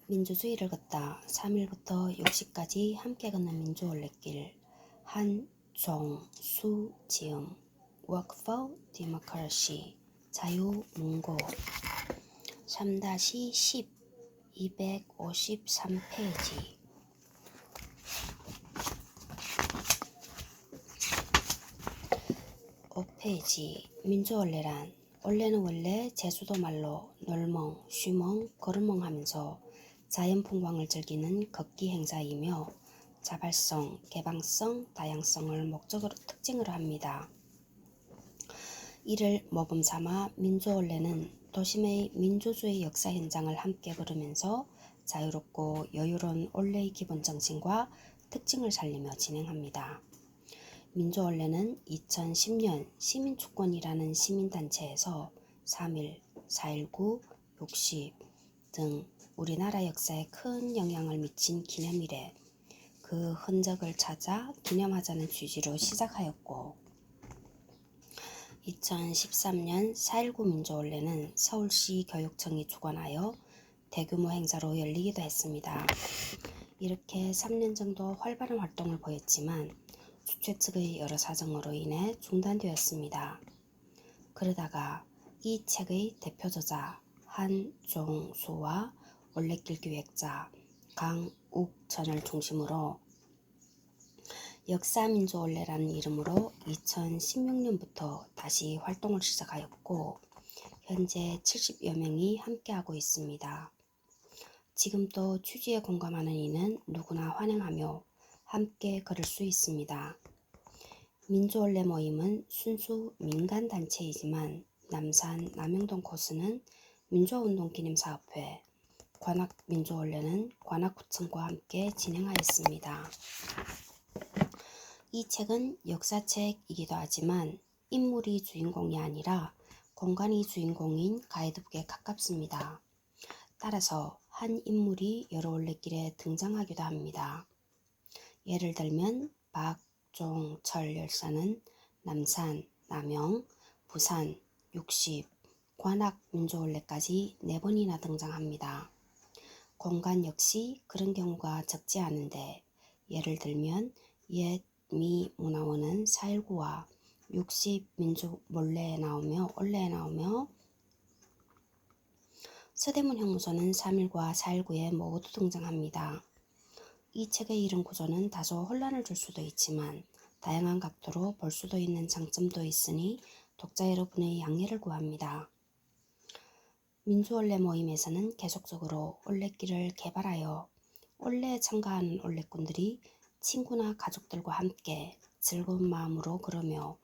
민주주의를 걷다 3일부터 60까지 함께 걷는 민주올레길 한종수 지음 Work for Democracy 자유문고 3-10 253페이지 5페이지 민주올레란 올레는 원래 제주도 말로 놀멍, 쉬멍, 걸음멍 하면서 자연풍광을 즐기는 걷기 행사이며 자발성, 개방성, 다양성을 목적으로 특징으로 합니다. 이를 모범 삼아 민주올레는 도심의 민주주의 역사 현장을 함께 걸으면서 자유롭고 여유로운 올레의 기본 정신과 특징을 살리며 진행합니다. 민주올레는 2010년 시민축권이라는 시민단체에서 3.1, 4.19, 60 등 우리나라 역사에 큰 영향을 미친 기념일에 그 흔적을 찾아 기념하자는 취지로 시작하였고 2013년 4.19 민주올레는 서울시 교육청이 주관하여 대규모 행사로 열리기도 했습니다. 이렇게 3년 정도 활발한 활동을 보였지만 주최 측의 여러 사정으로 인해 중단되었습니다. 그러다가 이 책의 대표 저자 한종수와 올레길 기획자 강욱전을 중심으로 역사민주올레라는 이름으로 2016년부터 다시 활동을 시작하였고 현재 70여 명이 함께하고 있습니다. 지금도 취지에 공감하는 이는 누구나 환영하며 함께 걸을 수 있습니다. 민주올레 모임은 순수 민간단체이지만 남산 남영동 코스는 민주화운동기념사업회, 관악민주올레는 관악구청과 함께 진행하였습니다. 이 책은 역사책이기도 하지만 인물이 주인공이 아니라 공간이 주인공인 가이드북에 가깝습니다. 따라서 한 인물이 여러 올레길에 등장하기도 합니다. 예를 들면 박종철 열사는 남산, 남영, 부산, 60, 관악민주올레까지 4번이나 등장합니다. 공간 역시 그런 경우가 적지 않은데 예를 들면 옛 미 문화원은 4.19와 60 민주올레에 나오며 서대문 형무소는 3.1과 4.19에 모두 등장합니다. 이 책의 이런 구조는 다소 혼란을 줄 수도 있지만 다양한 각도로 볼 수도 있는 장점도 있으니 독자 여러분의 양해를 구합니다. 민주올레 모임에서는 계속적으로 올레길을 개발하여 올레에 참가하는 올레꾼들이 친구나 가족들과 함께 즐거운 마음으로 걸으며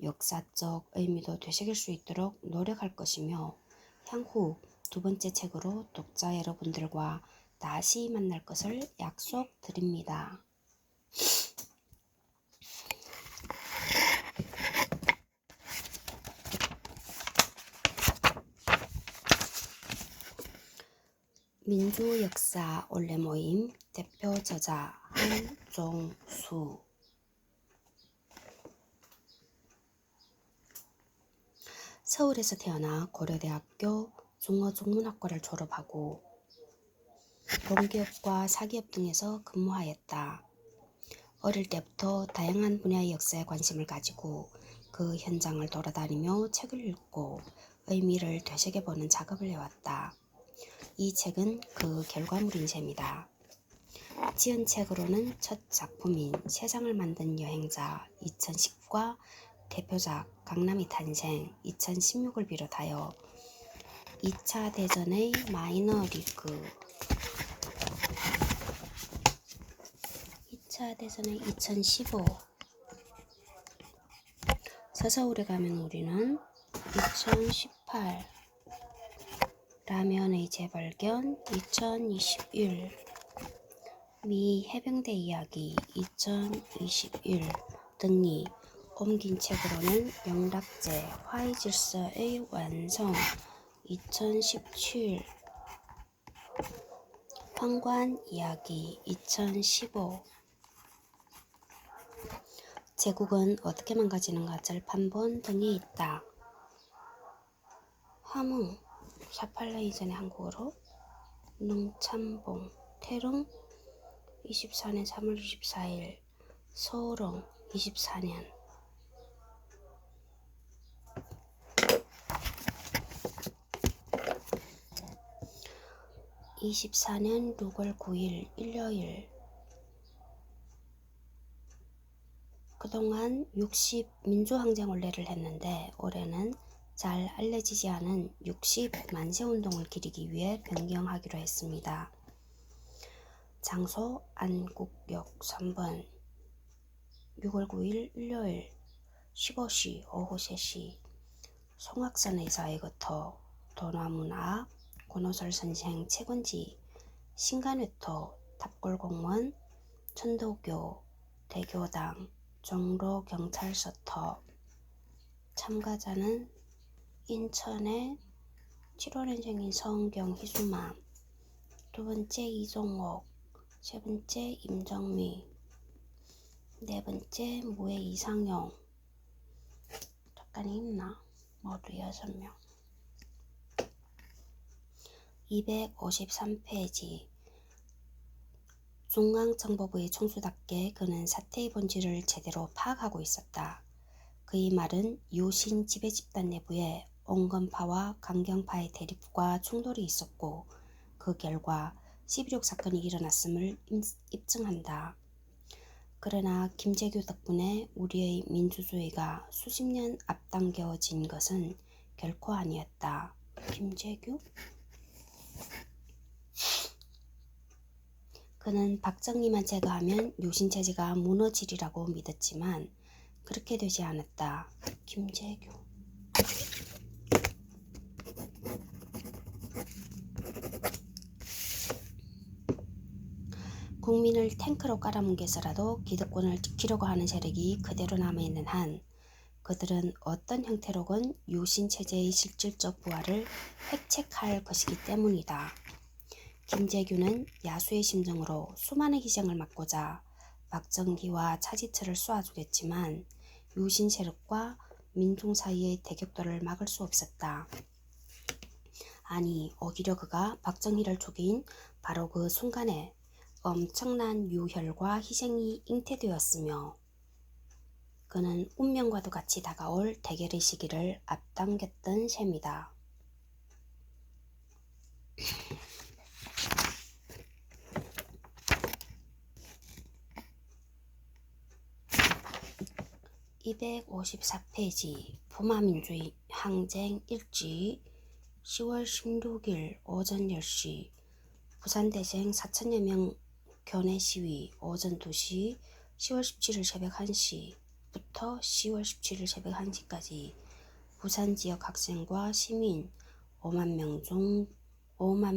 역사적 의미도 되새길 수 있도록 노력할 것이며 향후 2번째 책으로 독자 여러분들과 다시 만날 것을 약속드립니다. 민주역사 올레 모임 대표 저자 한종수 서울에서 태어나 고려대학교 중어중문학과를 졸업하고 공기업과 사기업 등에서 근무하였다. 어릴 때부터 다양한 분야의 역사에 관심을 가지고 그 현장을 돌아다니며 책을 읽고 의미를 되새겨보는 작업을 해왔다. 이 책은 그 결과물인 셈이다. 지은 책으로는 첫 작품인 세상을 만든 여행자 2010과 대표작 강남이 탄생 2016을 비롯하여 2차 대전의 마이너리그 2차 대전의 2015 서서울에 가면 우리는 2018 라면의 재발견 2021 미 해병대 이야기 2021 등이 옮긴 책으로는 영락제 화의 질서의 완성 2017 황관 이야기 2015 제국은 어떻게 망가지는가 절판본 등이 있다. 함흥 4.8년 이전의 한국어로 농참봉, 태릉 24년 3월 24일, 서울릉 24년. (24년 6월 9일) 일요일. 그동안 60 민주항쟁올레를 했는데 올해는 잘 알려지지 않은 60 만세운동을 기리기 위해 변경하기로 했습니다. 장소 안국역 3번 6월 9일 일요일 15시 오후 3시 송악산 의사의 거터 도나문 앞 권오설 선생 책원지 신간회터 탑골공원 천도교 대교당 종로경찰서터. 참가자는 인천의 7월년생인 서은경 희수맘, 두번째 이종옥, 세번째 임정미, 네번째 무해 이상용. 작가님 있나? 모두 6명. 253페이지. 중앙정보부의 총수답게 그는 사태의 본질을 제대로 파악하고 있었다. 그의 말은 요신 지배집단 내부에 온건파와 강경파의 대립과 충돌이 있었고 그 결과 11.6 사건이 일어났음을 입증한다. 그러나 김재규 덕분에 우리의 민주주의가 수십 년 앞당겨진 것은 결코 아니었다. 김재규? 그는 박정희만 제거하면 요신체제가 무너지리라고 믿었지만 그렇게 되지 않았다. 김재규. 국민을 탱크로 깔아뭉개서라도 기득권을 지키려고 하는 세력이 그대로 남아있는 한 그들은 어떤 형태로건 요신체제의 실질적 부활을 획책할 것이기 때문이다. 김재규는 야수의 심정으로 수많은 희생을 막고자 박정희와 차지철을 쏘아주겠지만 요신 세력과 민중 사이의 대격돌을 막을 수 없었다. 아니, 오히려 그가 박정희를 죽인 바로 그 순간에 엄청난 유혈과 희생이 잉태되었으며 그는 운명과도 같이 다가올 대결의 시기를 앞당겼던 셈이다. (254페이지) 부마민주의 항쟁 일지 10월 16일 오전 10시 부산대생 4천여 명 교내 시위 오전 2시 10월 17일 새벽 1시부터 10월 17일 새벽 1시까지 부산 지역 학생과 시민 5만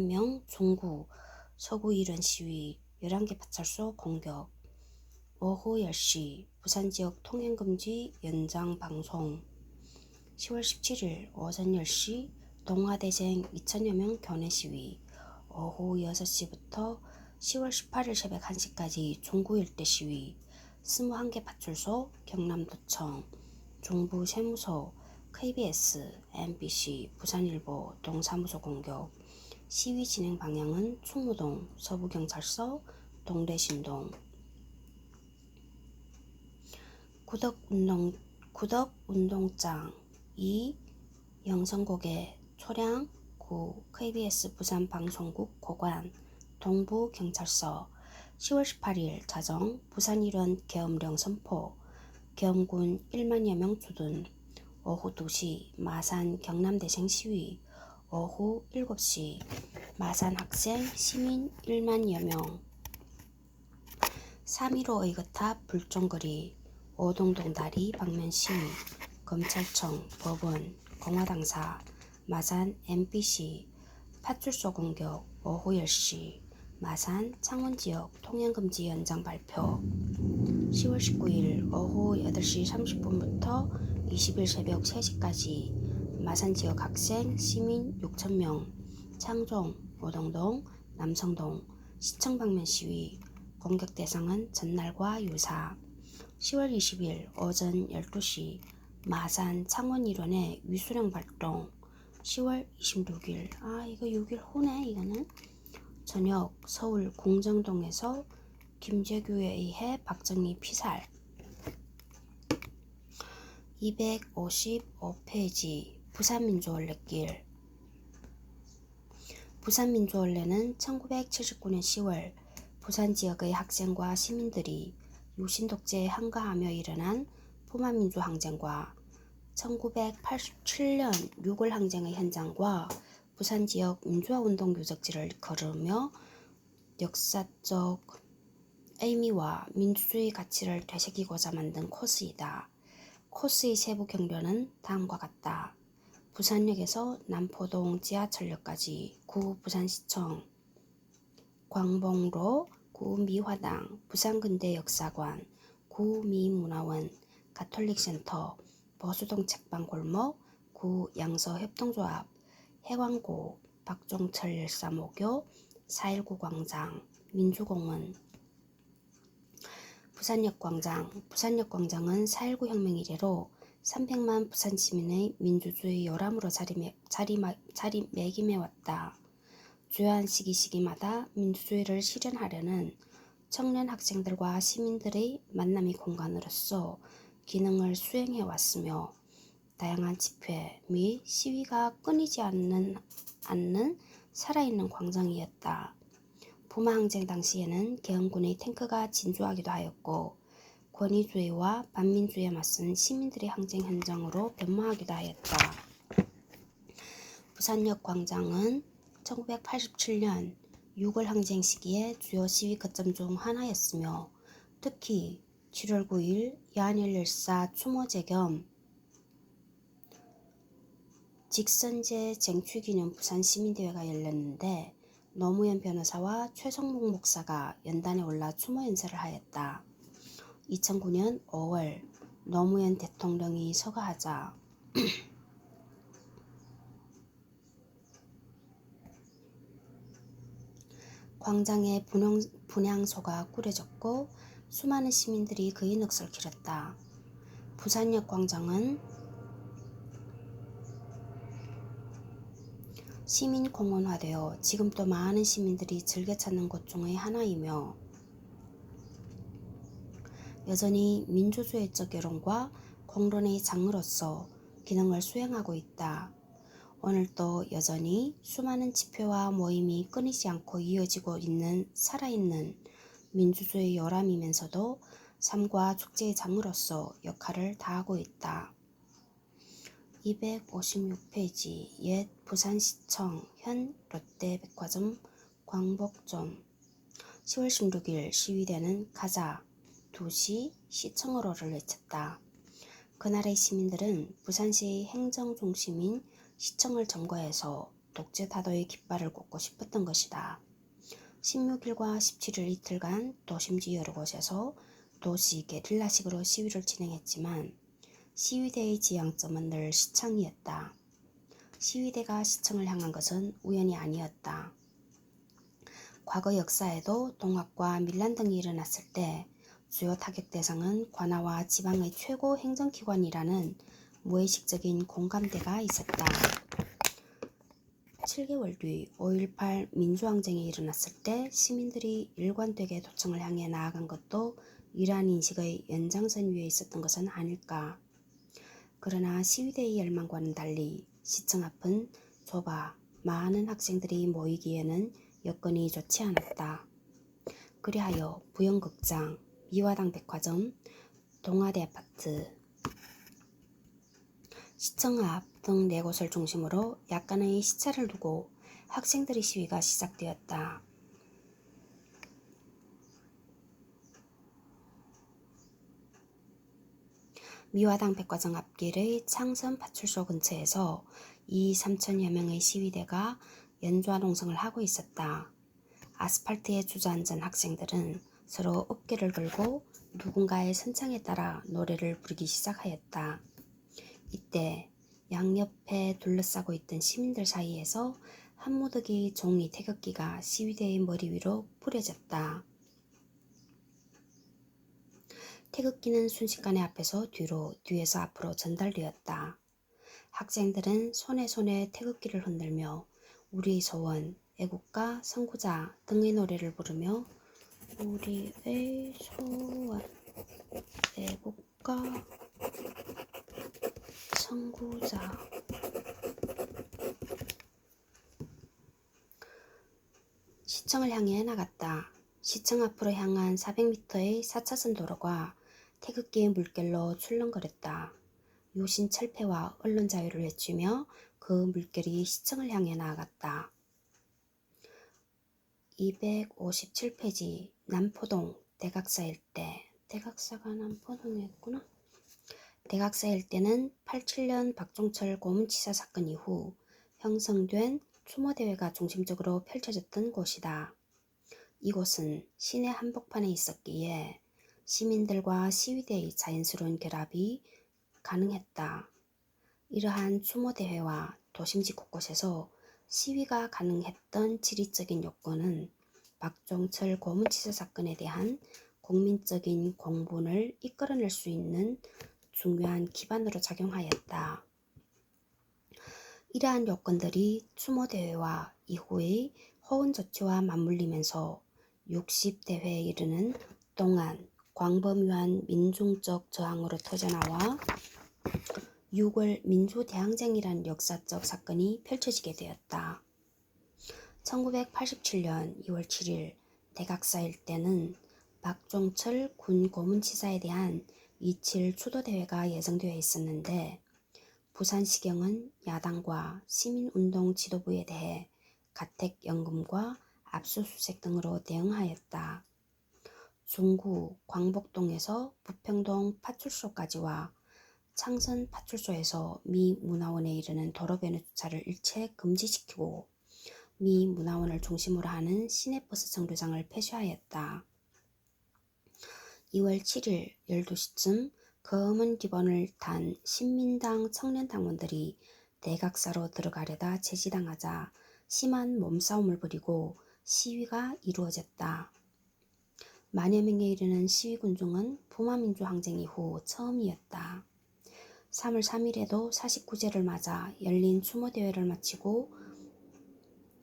명 중구 서구 이른 시위 11개 파출소 공격 오후 10시 부산지역 통행금지 연장 방송 10월 17일 오전 10시 동아대생 2천여 명 교내 시위 오후 6시부터 10월 18일 새벽 1시까지 중구 일대 시위 21개 파출소 경남도청 중부세무소 KBS MBC 부산일보 동사무소 공격 시위 진행 방향은 충무동 서부경찰서 동래신동 구덕운동장 2 영성고개 초량 9 KBS 부산방송국 고관 동부경찰서 10월 18일 자정 부산 일원 계엄령 선포 계엄군 1만여 명 주둔 오후 2시 마산 경남대생 시위 오후 7시 마산 학생 시민 1만여 명 3.15 의거탑 불종거리 오동동 다리 방면 시위 검찰청 법원 공화당사 마산 MBC 파출소 공격 오후 10시 마산 창원지역 통행금지 연장 발표 10월 19일 오후 8시 30분부터 20일 새벽 3시까지 마산지역 학생 시민 6,000명 창동 오동동 남성동 시청 방면 시위 공격 대상은 전날과 유사 10월 20일 오전 12시 마산 창원 일원의 위수령 발동 10월 26일 이거 6일 후네 이거는 저녁 서울 공정동에서 김재규에 의해 박정희 피살. 255페이지 부산민주원래길. 부산민주원래는 1979년 10월 부산 지역의 학생과 시민들이 유신독재에 항거하며 일어난 포만민주항쟁과 1987년 6월 항쟁의 현장과 부산 지역 민주화운동 유적지를 걸으며 역사적 의미와 민주주의 가치를 되새기고자 만든 코스이다. 코스의 세부 경로는 다음과 같다. 부산역에서 남포동 지하철역까지 구 부산시청, 광봉로, 구 미화당, 부산근대역사관, 구 미문화원, 가톨릭센터, 보수동 책방골목, 구 양서협동조합, 해광고, 박종철 일사모교, 4.19 광장, 민주공원. 부산역 광장은 4.19 혁명 이래로 300만 부산 시민의 민주주의 요람으로 자리매김해왔다. 주요한 시기마다 민주주의를 실현하려는 청년 학생들과 시민들의 만남의 공간으로서 기능을 수행해왔으며 다양한 집회 및 시위가 끊이지 않는 살아있는 광장이었다. 부마항쟁 당시에는 계엄군의 탱크가 진주하기도 하였고 권위주의와 반민주의에 맞선 시민들의 항쟁 현장으로 변모하기도 하였다. 부산역 광장은 1987년 6월 항쟁 시기의 주요 시위 거점 중 하나였으며 특히 7월 9일 야한일일사 추모제 겸 직선제 쟁취기념 부산시민대회가 열렸는데 노무현 변호사와 최성목 목사가 연단에 올라 추모 연설을 하였다. 2009년 5월 노무현 대통령이 서거하자 광장에 분향소가 꾸려졌고 수많은 시민들이 그의 넋을 기렸다. 부산역 광장은 시민공원화되어 지금도 많은 시민들이 즐겨 찾는 곳 중의 하나이며 여전히 민주주의적 여론과 공론의 장으로서 기능을 수행하고 있다. 오늘도 여전히 수많은 집회와 모임이 끊이지 않고 이어지고 있는 살아있는 민주주의 요람이면서도 삶과 축제의 장으로서 역할을 다하고 있다. 256페이지 옛 부산시청 현 롯데백화점 광복점. 10월 16일 시위대는 가자 2시 시청으로를 외쳤다. 그날의 시민들은 부산시의 행정중심인 시청을 점거해서 독재 타도의 깃발을 꽂고 싶었던 것이다. 16일과 17일 이틀간 도심지 여러 곳에서 도시 게릴라식으로 시위를 진행했지만 시위대의 지향점은 늘 시청이었다. 시위대가 시청을 향한 것은 우연이 아니었다. 과거 역사에도 동학과 밀란 등이 일어났을 때 주요 타격 대상은 관아와 지방의 최고 행정기관이라는 무의식적인 공감대가 있었다. 7개월 뒤 5.18 민주항쟁이 일어났을 때 시민들이 일관되게 도청을 향해 나아간 것도 이러한 인식의 연장선 위에 있었던 것은 아닐까. 그러나 시위대의 열망과는 달리 시청 앞은 좁아 많은 학생들이 모이기에는 여건이 좋지 않았다. 그리하여 부영극장, 미화당 백화점, 동아대 아파트, 시청 앞 등 4곳을 중심으로 약간의 시차를 두고 학생들의 시위가 시작되었다. 미화당 백화점 앞길의 창선 파출소 근처에서 3천여 명의 시위대가 연좌 농성을 하고 있었다. 아스팔트에 주저앉은 학생들은 서로 어깨를 들고 누군가의 선창에 따라 노래를 부르기 시작하였다. 이때 양옆에 둘러싸고 있던 시민들 사이에서 한 무더기 종이 태극기가 시위대의 머리 위로 뿌려졌다. 태극기는 순식간에 앞에서 뒤로, 뒤에서 앞으로 전달되었다. 학생들은 손에 태극기를 흔들며 우리의 소원, 애국가, 선구자 등의 노래를 부르며 우리의 소원, 애국가, 선구자. 시청을 향해 나갔다. 시청 앞으로 향한 400m의 4차선 도로가 태극기의 물결로 출렁거렸다. 요신 철폐와 언론 자유를 외치며 그 물결이 시청을 향해 나아갔다. 257페이지 남포동 대각사 일대. 대각사가 남포동에 있구나. 대각사 일대는 87년 박종철 고문치사 사건 이후 형성된 추모대회가 중심적으로 펼쳐졌던 곳이다. 이곳은 시내 한복판에 있었기에 시민들과 시위대의 자연스러운 결합이 가능했다. 이러한 추모대회와 도심지 곳곳에서 시위가 가능했던 지리적인 요건은 박종철 고문치사 사건에 대한 국민적인 공분을 이끌어낼 수 있는 중요한 기반으로 작용하였다. 이러한 요건들이 추모대회와 이후의 허운조치와 맞물리면서 60대회에 이르는 동안 광범위한 민중적 저항으로 터져나와 6월 민주대항쟁이라는 역사적 사건이 펼쳐지게 되었다. 1987년 2월 7일 대각사 일대는 박종철 군 고문치사에 대한 27 추도대회가 예정되어 있었는데 부산시경은 야당과 시민운동 지도부에 대해 가택연금과 압수수색 등으로 대응하였다. 중구 광복동에서 부평동 파출소까지와 창선 파출소에서 미 문화원에 이르는 도로변의 주차를 일체 금지시키고 미 문화원을 중심으로 하는 시내버스 정류장을 폐쇄하였다. 2월 7일 12시쯤 검은 리본을 탄 신민당 청년당원들이 대각사로 들어가려다 제지당하자 심한 몸싸움을 벌이고 시위가 이루어졌다. 만여 명에 이르는 시위군중은 부마민주항쟁 이후 처음이었다. 3월 3일에도 49제를 맞아 열린 추모대회를 마치고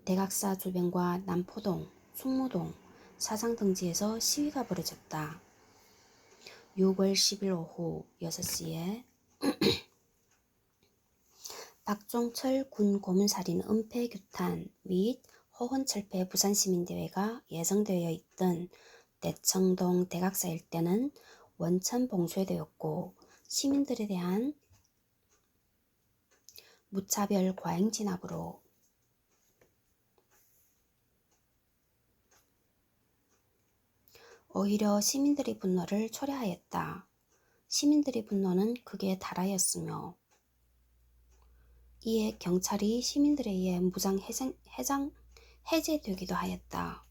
대각사 주변과 남포동, 충무동, 사상등지에서 시위가 벌어졌다. 6월 10일 오후 6시에 박종철 군 고문살인 은폐 규탄 및 허훈철폐 부산시민대회가 예정되어 있던 대청동 대각사 일대는 원천 봉쇄되었고 시민들에 대한 무차별 과잉 진압으로 오히려 시민들의 분노를 초래하였다. 시민들의 분노는 극에 달하였으며 이에 경찰이 시민들에 의해 무장 해제되기도 하였다.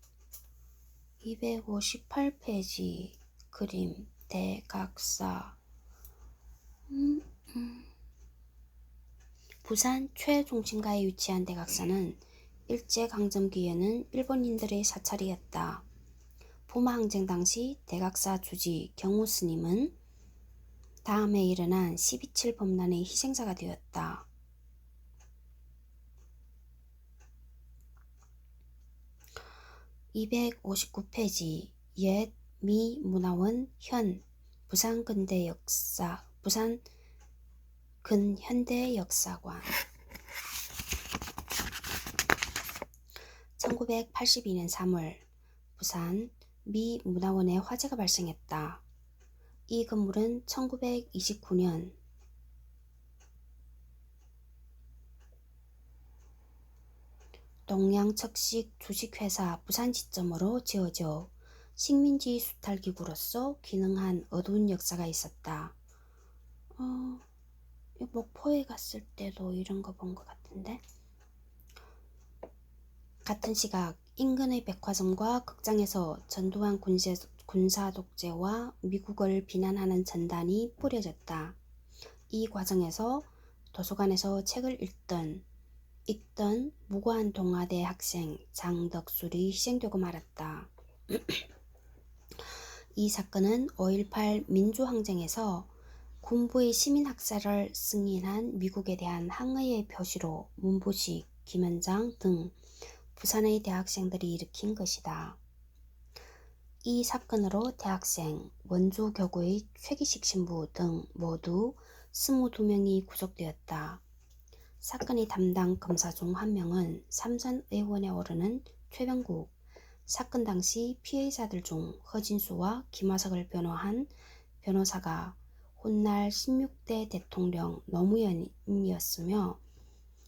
258페이지 그림 대각사 부산 최중심가에 위치한 대각사는 일제강점기에는 일본인들의 사찰이었다. 부마항쟁 당시 대각사 주지 경우스님은 다음에 일어난 12.7 범란의 희생자가 되었다. (259페이지) 옛 미 문화원 현 부산 근현대역사관 1982년 3월 부산 미 문화원에 화재가 발생했다. 이 건물은 1929년 동양척식 주식회사 부산 지점으로 지어져 식민지 수탈기구로서 기능한 어두운 역사가 있었다. 목포에 갔을 때도 이런 거 본 것 같은데. 같은 시각 인근의 백화점과 극장에서 전두환 군사 독재와 미국을 비난하는 전단이 뿌려졌다. 이 과정에서 도서관에서 책을 읽던 무고한 동아대 학생 장덕술이 희생되고 말았다. 이 사건은 5.18 민주항쟁에서 군부의 시민학살을 승인한 미국에 대한 항의의 표시로 문부식, 김현장 등 부산의 대학생들이 일으킨 것이다. 이 사건으로 대학생, 원주교구의 최기식 신부 등 모두 22명이 구속되었다. 사건의 담당 검사 중 한 명은 삼선 의원에 오르는 최병국, 사건 당시 피해자들 중 허진수와 김화석을 변호한 변호사가 훗날 16대 대통령 노무현이었으며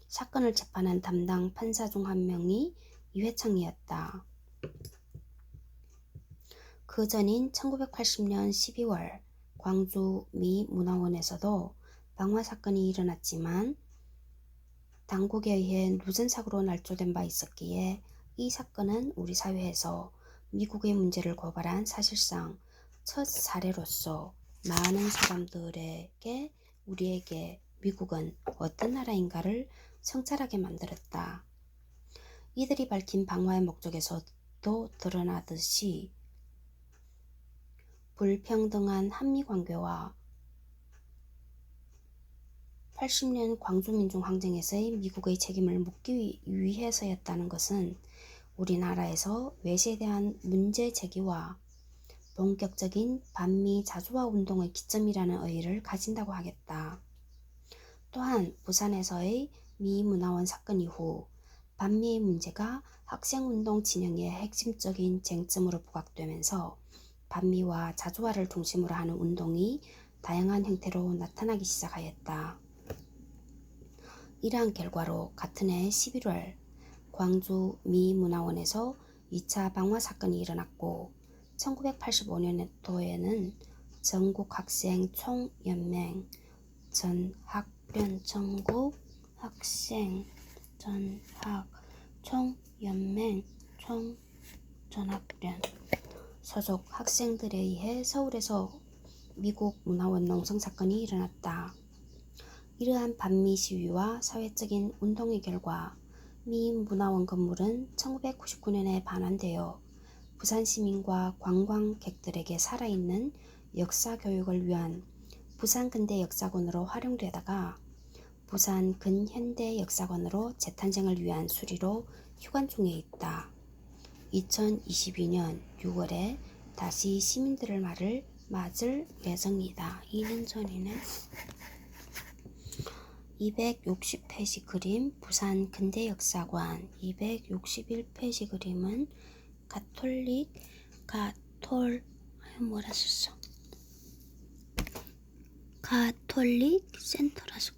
사건을 재판한 담당 판사 중 한 명이 이회창이었다. 그 전인 1980년 12월 광주 미 문화원에서도 방화 사건이 일어났지만 당국에 의해 누전사고로 날조된 바 있었기에 이 사건은 우리 사회에서 미국의 문제를 고발한 사실상 첫 사례로서 많은 사람들에게 우리에게 미국은 어떤 나라인가를 성찰하게 만들었다. 이들이 밝힌 방화의 목적에서도 드러나듯이 불평등한 한미관계와 80년 광주민중항쟁에서의 미국의 책임을 묻기 위해서였다는 것은 우리나라에서 외세에 대한 문제 제기와 본격적인 반미 자주화 운동의 기점이라는 의의를 가진다고 하겠다. 또한 부산에서의 미 문화원 사건 이후 반미의 문제가 학생운동 진영의 핵심적인 쟁점으로 부각되면서 반미와 자주화를 중심으로 하는 운동이 다양한 형태로 나타나기 시작하였다. 이러한 결과로 같은 해 11월 광주 미 문화원에서 2차 방화 사건이 일어났고 1985년도에는 전국학생총연맹 전학련 전국학생전학총연맹 총전학련 소속 학생들에 의해 서울에서 미국 문화원 농성 사건이 일어났다. 이러한 반미 시위와 사회적인 운동의 결과 미 문화원 건물은 1999년에 반환되어 부산 시민과 관광객들에게 살아있는 역사 교육을 위한 부산 근대 역사관으로 활용되다가 부산 근현대 역사관으로 재탄생을 위한 수리로 휴관 중에 있다. 2022년 6월에 다시 시민들의 말을 맞을 예정이다. 2년 전이네. 260페이지 그림 부산 근대역사관 261페이지 그림은 가톨릭 센터라서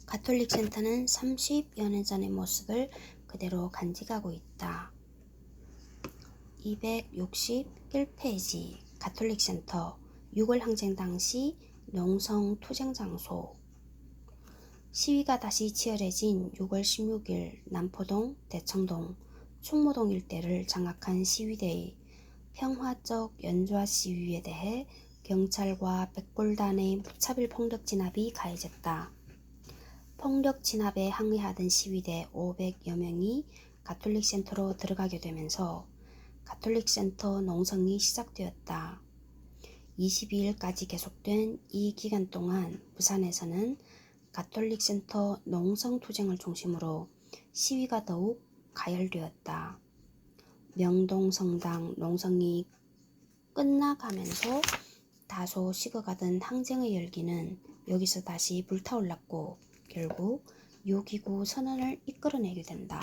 가톨릭 센터는 30여 년 전의 모습을 그대로 간직하고 있다. 261페이지 가톨릭 센터 6월 항쟁 당시 농성 투쟁 장소 시위가 다시 치열해진 6월 16일 남포동, 대청동, 충무동 일대를 장악한 시위대의 평화적 연좌 시위에 대해 경찰과 백골단의 무차별 폭력 진압이 가해졌다. 폭력 진압에 항의하던 시위대 500여 명이 가톨릭 센터로 들어가게 되면서 가톨릭 센터 농성이 시작되었다. 22일까지 계속된 이 기간 동안 부산에서는 가톨릭 센터 농성 투쟁을 중심으로 시위가 더욱 가열되었다. 명동성당 농성이 끝나가면서 다소 식어가던 항쟁의 열기는 여기서 다시 불타올랐고 결국 6.29 선언을 이끌어내게 된다.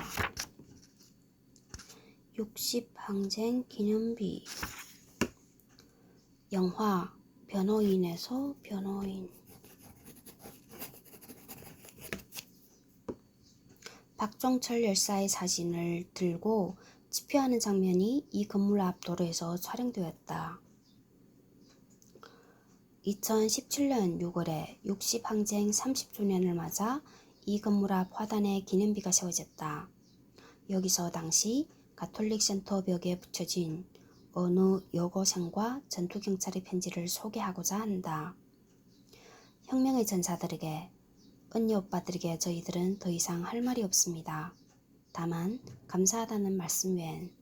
60항쟁 기념비 영화 변호인에서 변호인 박종철 열사의 사진을 들고 집회하는 장면이 이 건물 앞 도로에서 촬영되었다. 2017년 6월에 60항쟁 30주년을 맞아 이 건물 앞 화단에 기념비가 세워졌다. 여기서 당시 가톨릭 센터 벽에 붙여진 어느 여고생과 전투경찰의 편지를 소개하고자 한다. 혁명의 전사들에게, 언니 오빠들에게 저희들은 더 이상 할 말이 없습니다. 다만 감사하다는 말씀 외엔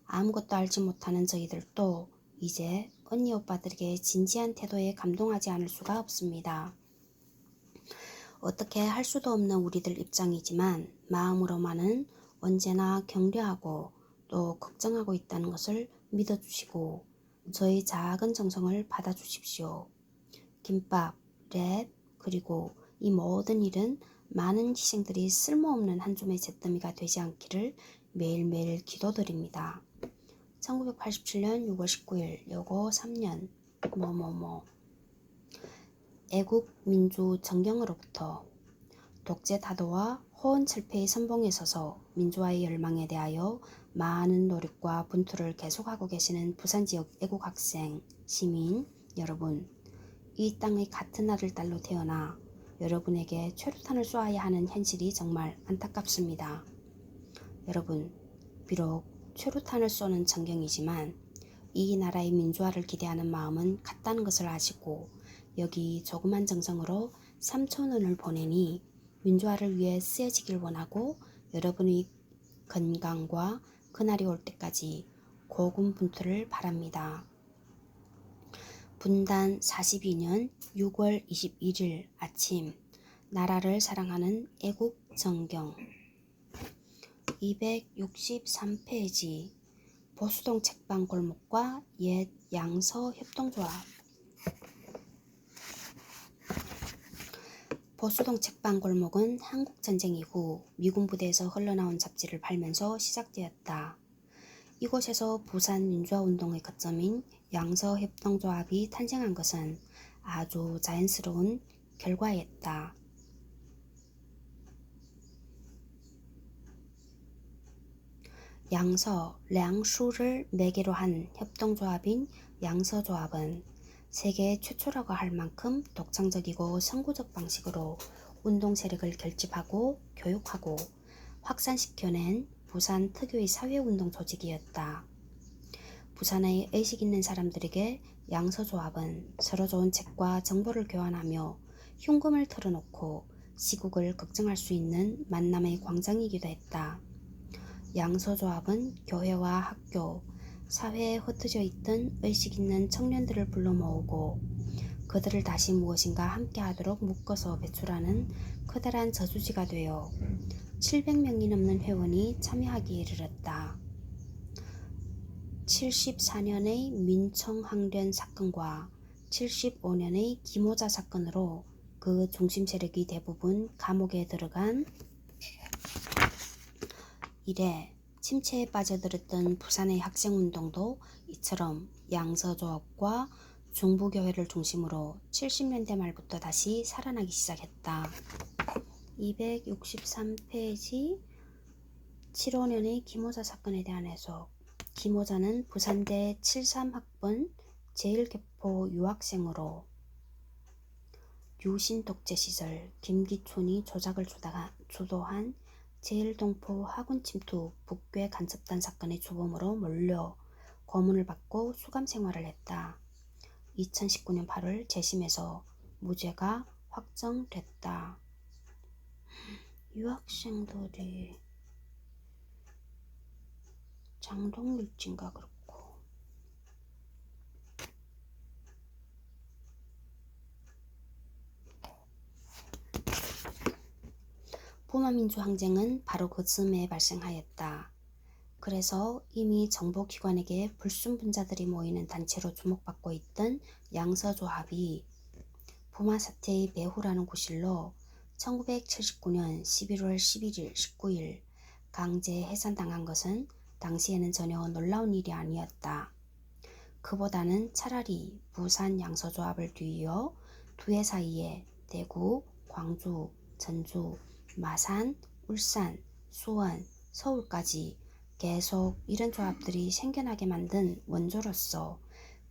아무것도 알지 못하는 저희들도 이제 언니 오빠들에게 진지한 태도에 감동하지 않을 수가 없습니다. 어떻게 할 수도 없는 우리들 입장이지만 마음으로만은 언제나 격려하고 또 걱정하고 있다는 것을 믿어주시고 저희 작은 정성을 받아주십시오. 김밥, 랩, 그리고 이 모든 일은 많은 희생들이 쓸모없는 한 줌의 잿더미가 되지 않기를 매일매일 기도드립니다. 1987년 6월 19일 요거 3년 애국 민주 정경으로부터 독재 타도와 호언철폐의 선봉에 서서 민주화의 열망에 대하여 많은 노력과 분투를 계속하고 계시는 부산 지역 애국 학생, 시민 여러분, 이 땅의 같은 아들 딸로 태어나 여러분에게 최루탄을 쏘아야 하는 현실이 정말 안타깝습니다. 여러분, 비록 최루탄을 쏘는 전경이지만 이 나라의 민주화를 기대하는 마음은 같다는 것을 아시고 여기 조그만 정성으로 3,000원을 보내니 민주화를 위해 쓰여지길 원하고 여러분의 건강과 그날이 올 때까지 고군분투를 바랍니다. 분단 42년 6월 21일 아침 나라를 사랑하는 애국 정경 263페이지 보수동 책방 골목과 옛 양서 협동조합 보수동 책방 골목은 한국전쟁 이후 미군 부대에서 흘러나온 잡지를 팔면서 시작되었다. 이곳에서 부산 민주화운동의 거점인 양서협동조합이 탄생한 것은 아주 자연스러운 결과였다. 양서, 량수를 매개로 한 협동조합인 양서조합은 세계 최초라고 할 만큼 독창적이고 선구적 방식으로 운동 세력을 결집하고 교육하고 확산시켜낸 부산 특유의 사회운동 조직이었다. 부산의 의식 있는 사람들에게 양서조합은 서로 좋은 책과 정보를 교환하며 흉금을 털어놓고 시국을 걱정할 수 있는 만남의 광장이기도 했다. 양서조합은 교회와 학교, 사회에 흩어져 있던 의식 있는 청년들을 불러 모으고 그들을 다시 무엇인가 함께하도록 묶어서 배출하는 커다란 저수지가 되어 700명이 넘는 회원이 참여하기에 이르렀다. 74년의 민청항련 사건과 75년의 김호자 사건으로 그 중심 세력이 대부분 감옥에 들어간 이래 침체에 빠져들었던 부산의 학생운동도 이처럼 양서조합과 중부교회를 중심으로 70년대 말부터 다시 살아나기 시작했다. 263페이지 75년의 김호자 사건에 대한 해석. 김호자는 부산대 73학번 제1개포 유학생으로 유신 독재 시절 김기춘이 조작을 주도한 제1동포 학원 침투 북괴 간첩단 사건의 주범으로 몰려 고문을 받고 수감 생활을 했다. 2019년 8월 재심에서 무죄가 확정됐다. 유학생들이 장동일진가 그렇고 부마민주항쟁은 바로 그 즈음에 발생하였다. 그래서 이미 정보기관에게 불순분자들이 모이는 단체로 주목받고 있던 양서조합이 부마사태의 배후라는 구실로 1979년 11월 11일, 19일 강제 해산당한 것은 당시에는 전혀 놀라운 일이 아니었다. 그보다는 차라리 부산 양서조합을 뒤이어 두 해 사이에 대구, 광주, 전주, 마산, 울산, 수원, 서울까지 계속 이런 조합들이 생겨나게 만든 원조로서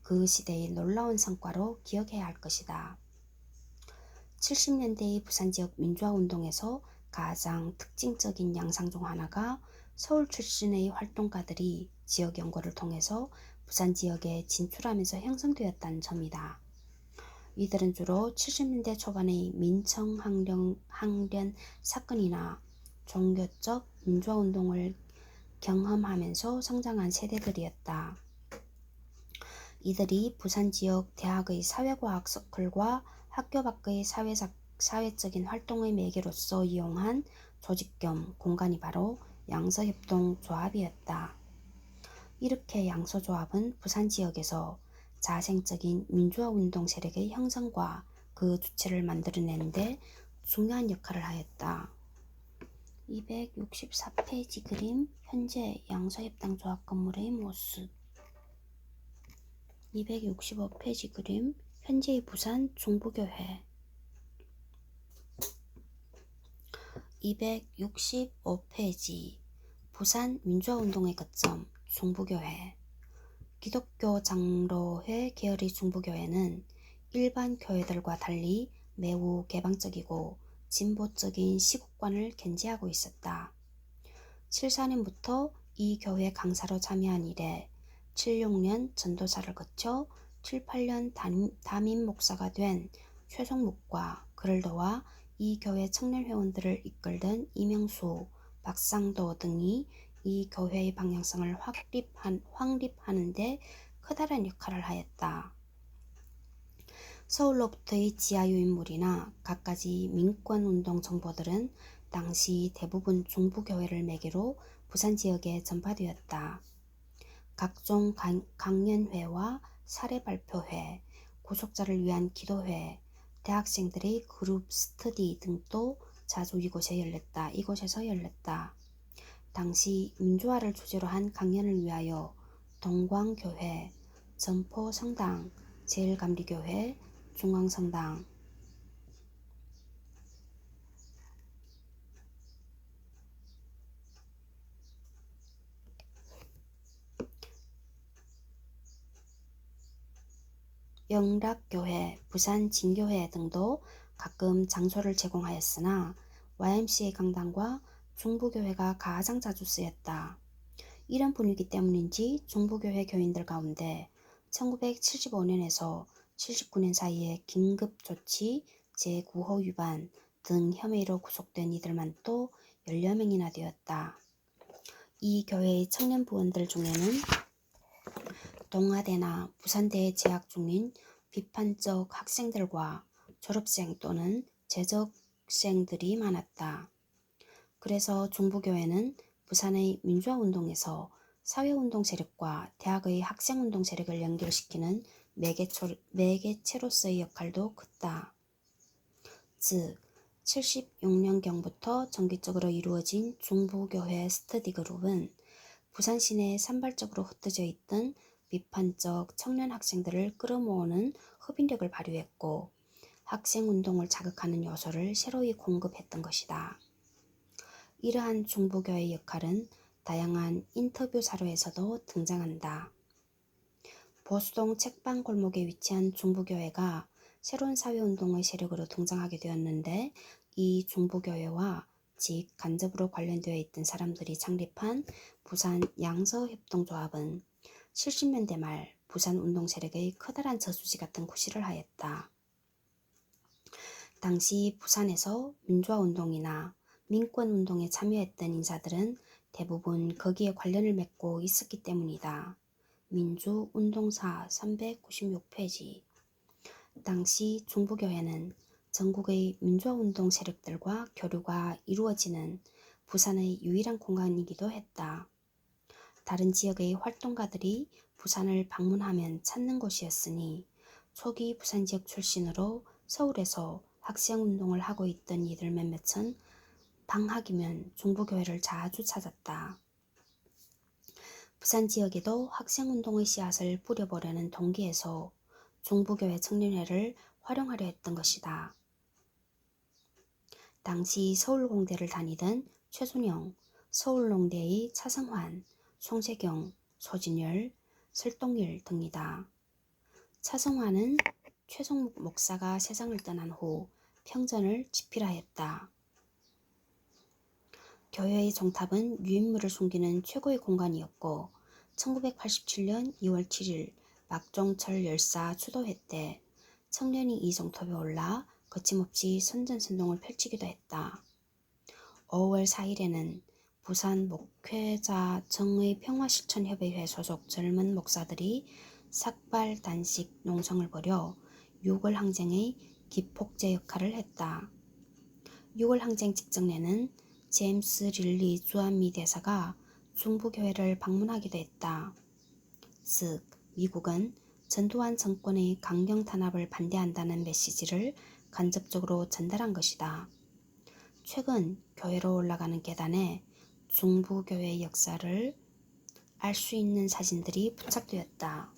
그 시대의 놀라운 성과로 기억해야 할 것이다. 70년대의 부산 지역 민주화운동에서 가장 특징적인 양상 중 하나가 서울 출신의 활동가들이 지역 연구를 통해서 부산 지역에 진출하면서 형성되었다는 점이다. 이들은 주로 70년대 초반의 민청항련 사건이나 종교적 민주화운동을 경험하면서 성장한 세대들이었다. 이들이 부산 지역 대학의 사회과학 서클과 학교 밖의 사회적인 활동의 매개로서 이용한 조직 겸 공간이 바로 양서협동조합이었다. 이렇게 양서조합은 부산 지역에서 자생적인 민주화운동 세력의 형성과 그 주체를 만들어내는 데 중요한 역할을 하였다. 264페이지 그림, 현재 양서협동조합 건물의 모습. 265페이지 그림, 현재의 부산 중부교회. 265페이지 부산 민주화운동의 거점 중부교회. 기독교 장로회 계열의 중부교회는 일반 교회들과 달리 매우 개방적이고 진보적인 시국관을 견지하고 있었다. 74년부터 이 교회 강사로 참여한 이래 76년 전도사를 거쳐 78년 담임 목사가 된 최송묵과 그를 도와 이 교회 청년 회원들을 이끌던 이명수, 박상도 등이 이 교회의 방향성을 확립하는 데 커다란 역할을 하였다. 서울로부터의 지하 유인물이나 갖가지 민권운동 정보들은 당시 대부분 중부교회를 매개로 부산 지역에 전파되었다. 각종 강연회와 사례발표회, 구속자를 위한 기도회, 대학생들의 그룹 스터디 등도 자주 이곳에서 열렸다. 당시 민주화를 주제로 한 강연을 위하여 동광교회, 전포성당, 제일감리교회, 중앙성당, 영락교회, 부산 진교회 등도 가끔 장소를 제공하였으나 YMCA 강당과 중부교회가 가장 자주 쓰였다. 이런 분위기 때문인지 중부교회 교인들 가운데 1975년에서 79년 사이에 긴급조치 제9호 위반 등 혐의로 구속된 이들만 또 10여 명이나 되었다. 이 교회의 청년 부원들 중에는 동아대나 부산대에 재학 중인 비판적 학생들과 졸업생 또는 재적생들이 많았다. 그래서 중부교회는 부산의 민주화운동에서 사회운동 세력과 대학의 학생운동 세력을 연결시키는 매개체로서의 역할도 컸다. 즉 76년경부터 정기적으로 이루어진 중부교회 스터디 그룹은 부산 시내에 산발적으로 흩어져 있던 비판적 청년 학생들을 끌어모으는 흡인력을 발휘했고 학생운동을 자극하는 요소를 새로이 공급했던 것이다. 이러한 중부교회의 역할은 다양한 인터뷰 사료에서도 등장한다. 보수동 책방 골목에 위치한 중부교회가 새로운 사회운동의 세력으로 등장하게 되었는데 이 중부교회와 간접으로 관련되어 있던 사람들이 창립한 부산 양서협동조합은 70년대 말 부산 운동 세력의 커다란 저수지 같은 구실을 하였다. 당시 부산에서 민주화운동이나 민권운동에 참여했던 인사들은 대부분 거기에 관련을 맺고 있었기 때문이다. 민주운동사 396페이지. 당시 중부교회는 전국의 민주화운동 세력들과 교류가 이루어지는 부산의 유일한 공간이기도 했다. 다른 지역의 활동가들이 부산을 방문하면 찾는 곳이었으니 초기 부산 지역 출신으로 서울에서 학생운동을 하고 있던 이들 몇몇은 방학이면 중부교회를 자주 찾았다. 부산 지역에도 학생운동의 씨앗을 뿌려보려는 동기에서 중부교회 청년회를 활용하려 했던 것이다. 당시 서울공대를 다니던 최순영, 서울농대의 차성환, 송세경, 소진열, 설동일 등이다. 차성환은 최송묵 목사가 세상을 떠난 후 평전을 집필하였다. 교회의 정탑은 유인물을 숨기는 최고의 공간이었고 1987년 2월 7일 박종철 열사 추도회 때 청년이 이 정탑에 올라 거침없이 선전선동을 펼치기도 했다. 5월 4일에는 부산 목회자 정의 평화실천협의회 소속 젊은 목사들이 삭발 단식 농성을 벌여 6월 항쟁의 기폭제 역할을 했다. 6월 항쟁 직전에는 제임스 릴리 주한미 대사가 중부교회를 방문하기도 했다. 즉, 미국은 전두환 정권의 강경 탄압을 반대한다는 메시지를 간접적으로 전달한 것이다. 최근 교회로 올라가는 계단에 중부교회의 역사를 알 수 있는 사진들이 부착되었다.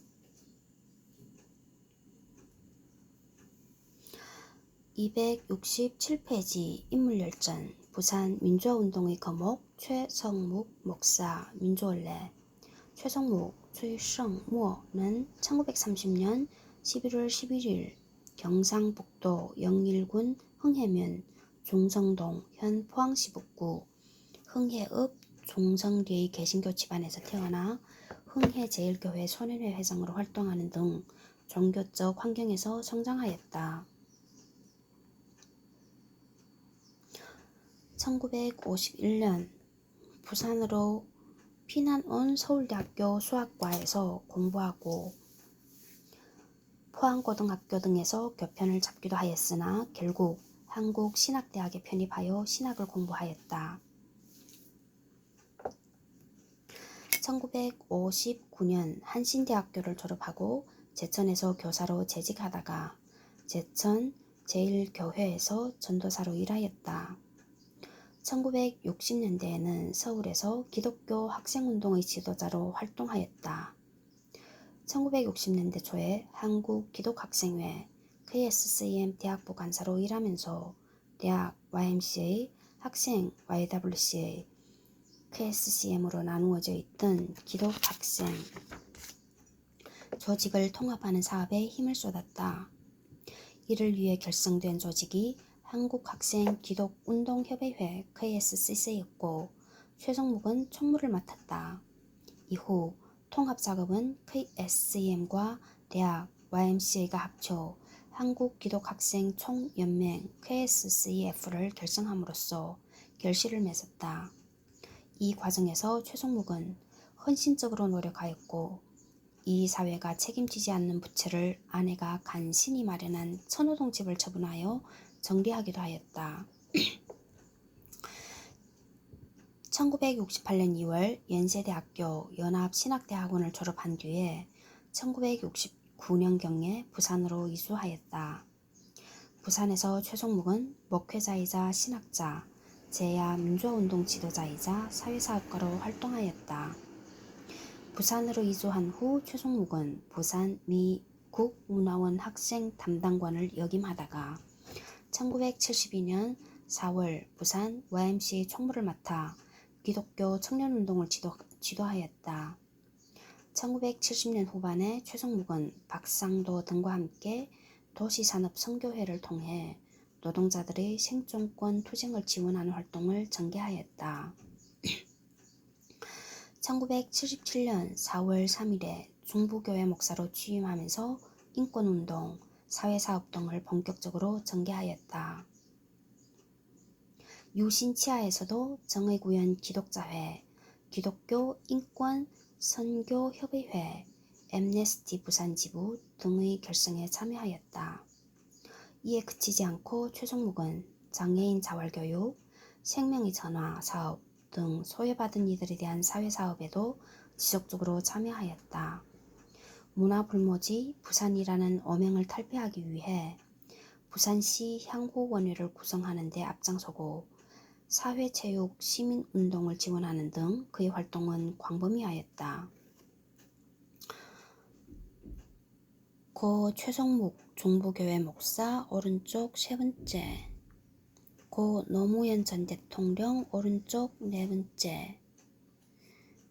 267페이지 인물열전 부산 민주화운동의 거목 최성묵 목사 민주원래 최성묵 최성모는 1930년 11월 11일 경상북도 영일군 흥해면 종성동 현 포항시 북구 흥해읍 종성리의 개신교 집안에서 태어나 흥해제일교회 소년회 회장으로 활동하는 등 종교적 환경에서 성장하였다. 1951년 부산으로 피난 온 서울대학교 수학과에서 공부하고 포항고등학교 등에서 교편을 잡기도 하였으나 결국 한국신학대학에 편입하여 신학을 공부하였다. 1959년 한신대학교를 졸업하고 제천에서 교사로 재직하다가 제천 제1교회에서 전도사로 일하였다. 1960년대에는 서울에서 기독교 학생운동의 지도자로 활동하였다. 1960년대 초에 한국기독학생회 KSCM 대학부 간사로 일하면서 대학 YMCA, 학생 YWCA, KSCM으로 나누어져 있던 기독학생 조직을 통합하는 사업에 힘을 쏟았다. 이를 위해 결성된 조직이 한국학생기독운동협의회 KSCC였고 최성묵은 총무를 맡았다. 이후 통합작업은 KSCM과 대학 YMCA가 합쳐 한국기독학생총연맹 KSCF를 결성함으로써 결실을 맺었다. 이 과정에서 최성묵은 헌신적으로 노력하였고 이 사회가 책임지지 않는 부채를 아내가 간신히 마련한 천호동 집을 처분하여 정리하기도 하였다. 1968년 2월 연세대학교 연합신학대학원을 졸업한 뒤에 1969년경에 부산으로 이주하였다. 부산에서 최성묵은 목회자이자 신학자, 제야 민주화운동 지도자이자 사회사업가로 활동하였다. 부산으로 이주한 후 최성묵은 부산 미국문화원 학생 담당관을 역임하다가 1972년 4월 부산 YMCA 총무를 맡아 기독교 청년운동을 지도하였다. 1970년 후반에 최성묵은 박상도 등과 함께 도시산업선교회를 통해 노동자들의 생존권 투쟁을 지원하는 활동을 전개하였다. 1977년 4월 3일에 중부교회 목사로 취임하면서 인권운동, 사회사업 등을 본격적으로 전개하였다. 유신치하에서도 정의구현 기독자회, 기독교 인권 선교협의회, 엠네스티 부산지부 등의 결성에 참여하였다. 이에 그치지 않고 최성묵은 장애인 자활교육, 생명의 전화 사업 등 소외받은 이들에 대한 사회사업에도 지속적으로 참여하였다. 문화불모지 부산이라는 어명을 탈피하기 위해 부산시 향후원회를 구성하는 데 앞장서고 사회체육 시민운동을 지원하는 등 그의 활동은 광범위하였다. 고 최성묵 중부교회 목사 오른쪽 세 번째, 고 노무현 전 대통령 오른쪽 네 번째,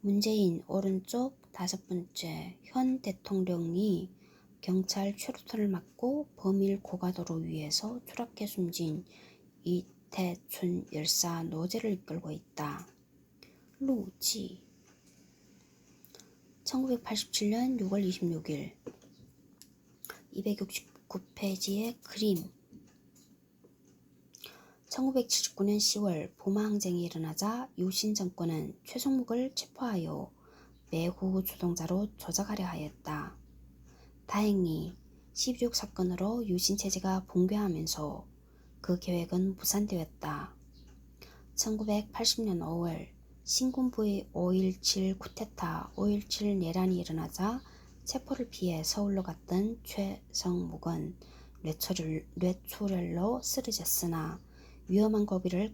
문재인 오른쪽 다섯 번째, 현 대통령이 경찰 최루탄을 맞고 범일 고가도로 위에서 추락해 숨진 이태춘 열사 노제를 이끌고 있다. 루지 1987년 6월 26일 269페이지의 그림 1979년 10월 부마항쟁이 일어나자 유신 정권은 최성묵을 체포하여 매후 주동자로 조작하려 하였다. 다행히 12.6 사건으로 유신체제가 붕괴하면서 그 계획은 무산되었다. 1980년 5월 신군부의 5.17 쿠데타 5.17 내란이 일어나자 체포를 피해 서울로 갔던 최성묵은 뇌출혈로 쓰러졌으나 위험한 고비를